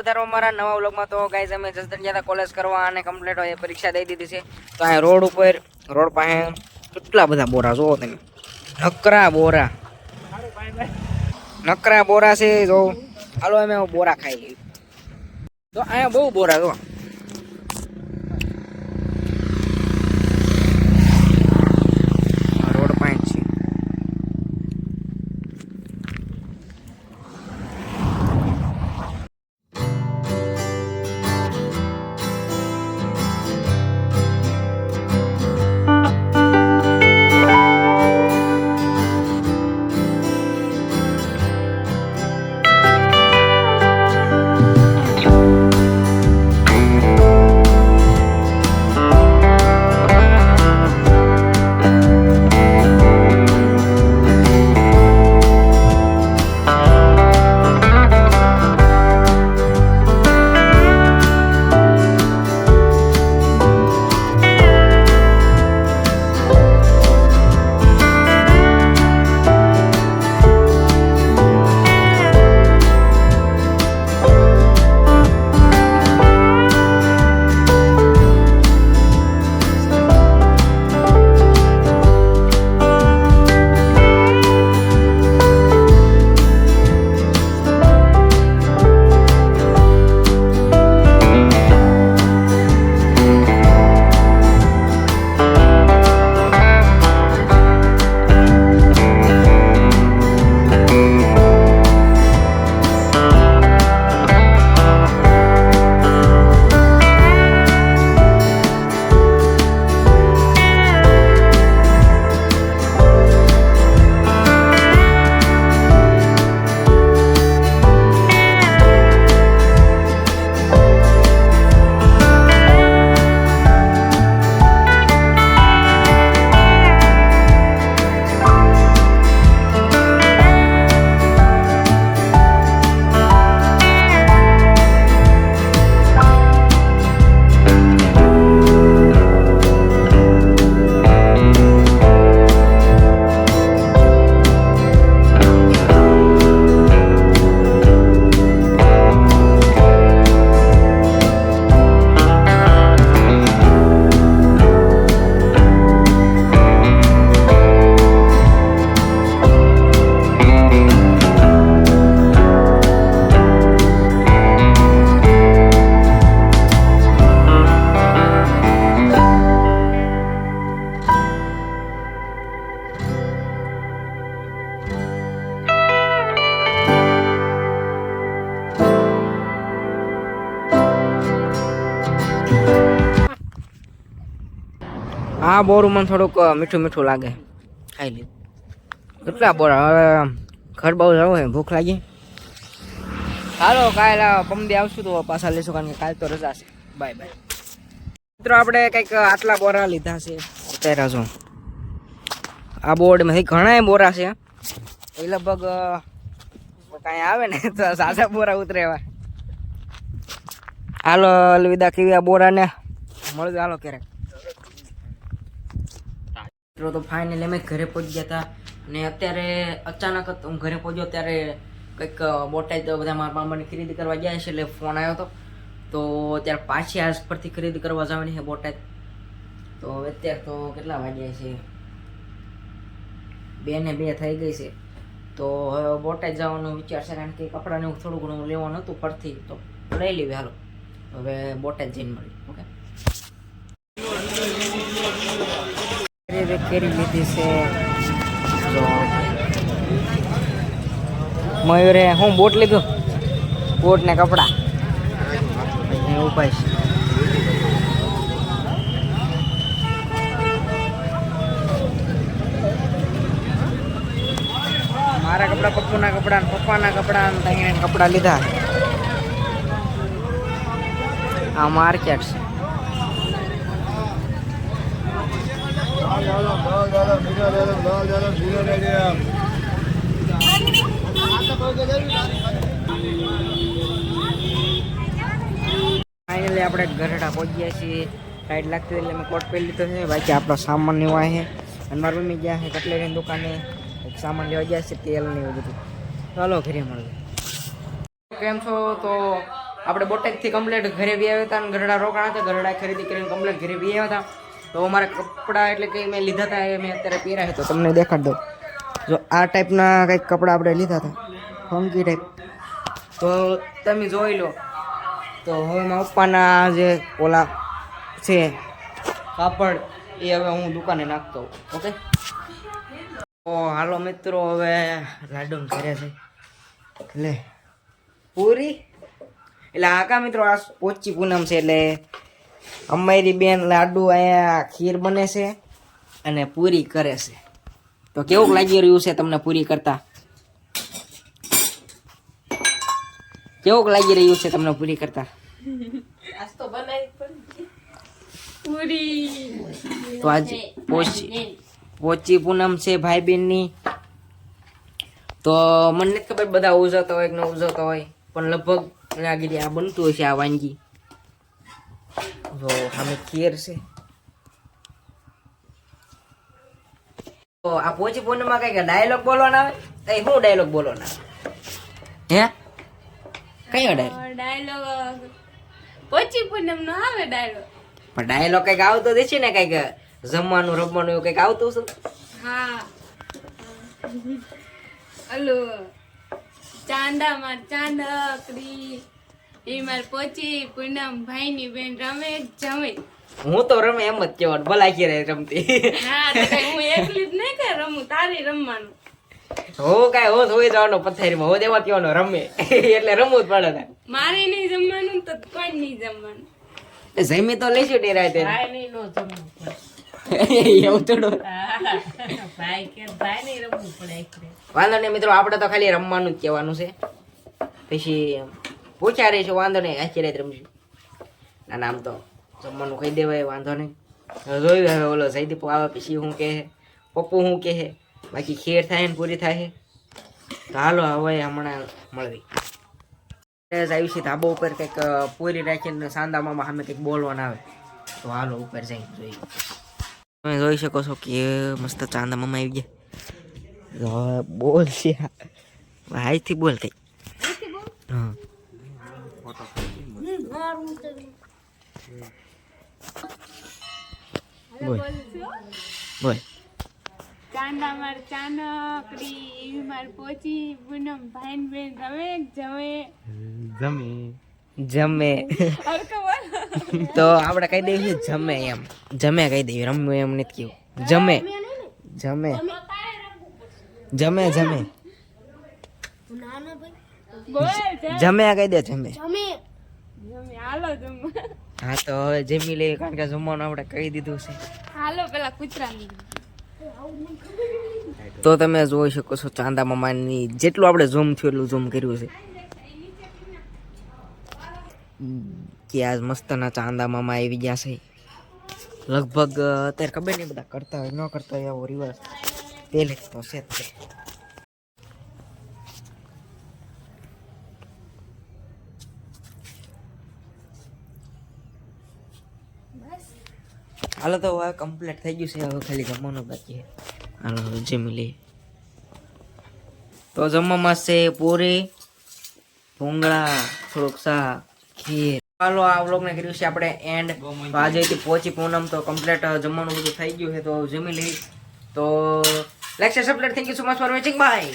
પધારો મારા નવા વ્લોગમાં। તો ગાઈઝ અમે જસદણ ગયા હતા કોલેજ કરવા અને કમ્પ્લીટ હોય પરીક્ષા દઈ દીધી છે। તો આ રોડ ઉપર રોડ પાસે કેટલા બધા બોરા જોવો તમે, નકરા બોરા છે જો। હાલો અમે બોરા ખાઈ લઈએ। તો અહીંયા બહુ બોરા જો, રોડ પાસે છે। આ બોરું મને થોડુંક મીઠું મીઠું લાગે, ખાઈ લે। કેટલા બોરા, હવે ઘર બહુ જવું છે, ભૂખ લાગી। હાલો કાલે પમદી આવશું તો પાછા લેશું, કારણ કે કાલ તો રજા છે। બાય બાય મિત્રો, આપણે કંઈક આટલા બોરા લીધા છે અત્યારે। જો આ બોર્ડમાંથી ઘણા બોરા છે, એ લગભગ કાંઈ આવે ને તો સાદા બોરા ઉતરે એવા। હાલો અલવિદા કેવી આ બોરાને મળજો, હાલો ક્યારેક। તો ફાઇનલી અમે ઘરે પહોંચી ગયા હતા ને અત્યારે અચાનક હું ઘરે પહોંચ્યો ત્યારે કંઈક બોટાદ બધા મારા મામાની ખરીદી કરવા ગયા છે, એટલે ફોન આવ્યો હતો। તો ત્યારે પાછી આજ પરથી ખરીદી કરવા જવાની છે બોટાદ। તો અત્યારે તો કેટલા વાગ્યા છે, 2 ને 2 થઈ ગઈ છે। તો હવે બોટાદ જવાનો વિચાર છે, કારણ કે કપડાને થોડું ઘણું લેવાનું હતું પરથી, તો લઈ લેવી। હાલો હવે બોટાદ જઈને મળી। ઓકે, કેરી લીધી છે જો મયુરે। હું બોટ લીધું, બોટ ને કપડા ઉપાય છે। મારા કપડા, પપ્પુના કપડા, પપ્પાના કપડા, કપડા લીધા। આ માર્કેટ છે। ફાઇનલી આપણે ગરડા પહોંચી ગયા છીએ। ટાઈટ લાગતી એટલે મેં કોટ પહેરી લીધો છે। બાકી આપણો સામાન લેવા છે, અને મારા મમ્મી ગયા છે કટલેરીની દુકાને, સામાન લેવા ગયા છે, તેલ ને એવું બધું। ચાલો ઘરે મળીએ। કેમ છો? તો આપણે બોટાદથી કમ્પ્લેટ ઘરે બી આવ્યા હતા અને ગરડા રોકાણા હતા. ગરડા ખરીદી કરીને કમ્પ્લેટ ઘરે બી આવ્યા હતા. તો અમારા કપડાં એટલે કે મેં લીધા હતા એ મેં અત્યારે પહેર્યા છે. તો તમને દેખાડ દઉં. જો આ ટાઈપના કંઈક કપડાં આપણે લીધા હતા, ફંકી ટાઈપ. તો તમે જોઈ લો. તો હવે મારા પપ્પાના જે ઓલા છે કાપડ એ હવે હું દુકાને નાખતો હોઉં. ઓકે, તો હાલો મિત્રો, હવે લાડુ ઘરે છે એટલે પૂરી એટલે આકા મિત્રો આ પોચી પૂનમ છે એટલે અમારી બેન લાડુ અહીંયા ખીર બને છે અને પૂરી કરે છે. તો કેવું લાગી રહ્યું છે તમને પૂરી કરતા? કેવું લાગી રહ્યું છે તમને પૂરી કરતા? તો આજે પોચી પૂનમ છે ભાઈ બહેનની. તો મને નથી ખબર બધા ઉજવતા હોય કે ન ઉજવતા હોય, પણ લગભગ લાગી આ બનતું હોય છે આ વાનગી. તો સામે ખીર છે. તો આ પોચી પૂનમમાં કઈ ડાયલોગ બોલવાના આવે? કઈ શું ડાયલોગ બોલવાના હે? કયો ડાયલોગ પોચી પૂનમ નો આવે ડાયલોગ. પણ ડાયલોગ કઈક આવતો દેશે ને, કઈક જમવાનું રમવાનું એવું કઈક આવતું છે. હા, ઓલું ચાંદામાં ચાંદકડી એ માર પોચી પૂનમ ભાઈ ની બેન રમે જમે. હું તો રમે એમ જ કેવાનું, ભલા ઘેરે રમતી. હા, તો કઈ હું એકલી જ નહીં કે રમું, તારે રમવાનું. હો કઈ હો ધોઈ જવાનો પથારીમાં, હો દેવા કહેવાનો રમે એટલે રમવું જ પડે. મારે નહીં જમવાનું તો કોઈ નહીં જમવાનું. જમી તો લઈશું ટેરાય તે એવું થોડું. વાંધો નહીં મિત્રો, આપણે તો ખાલી રમવાનું જ કહેવાનું છે. પછી પૂછ્યા રહીશું, વાંધો નહીં, આખી રાત રમશું. ના નામ તો જમવાનું કહી દેવાય, વાંધો નહીં. જોયું હવે ઓલો જયદીપ આવે પછી શું કહે, પપ્પુ શું કહે, બાકી ખીર થાય ને પૂરી થાય. તો હાલો હવે હમણાં મળવી. આવ્યું છે ધાબા ઉપર કંઈક પૂરી રાખીને સાંદા મામા સામે કંઈક બોલવાના આવે. તો હાલો ઉપર જઈ જોઈએ. તમે જોઈ શકો છો કે મસ્ત ચાંદા મામા આવી ગયા. બોલ છે હાઈથી બોલ કઈ. હા, બોલ બોલ. ચાંદા માર ચાનકડી માર પોચી પૂનમ ભાઈ બેન રમે જમે જમે. તો આપણે કહી દઈએ જમે એમ, જમે કહી દઈએ, રમવું એમ નથી કેવું. જમે જમે જમે જમે જમે કહી દે, જમે. હાલો જમવા. હા તો હવે જમી લઈએ, કારણ કે જમવાનું આપણે કહી દીધું છે. હાલો પેલા કૂતરાની. તો તમે જોઈ શકો છો ચાંદા મામાની જેટલું આપણે ઝૂમ થયું એટલું ઝૂમ કર્યું છે કે આજ મસ્તના ચાંદા મામા આવી ગયા છે. લગભગ અત્યારે ખબર નહીં બધા કરતા હોય ન કરતા હોય, એવો રિવાજ પહેલે તો છે જ તે. હાલો તો હવે કમ્પ્લીટ થઈ ગયું છે, હવે ખાલી જમવાનું બાકી છે. હાલો હવે જમી લઈએ. તો જમવામાં છે પૂરી, ભૂંગળા, થોડુંક શાક, ખીર. હાલો આ વ્લોગને કર્યું છે આપણે એન્ડ. તો આજે પહોંચી પૂનમ તો કમ્પ્લીટ જમવાનું બધું થઈ ગયું છે, તો જમી લઈ. તો like share subscribe, thank you so much for watching, by.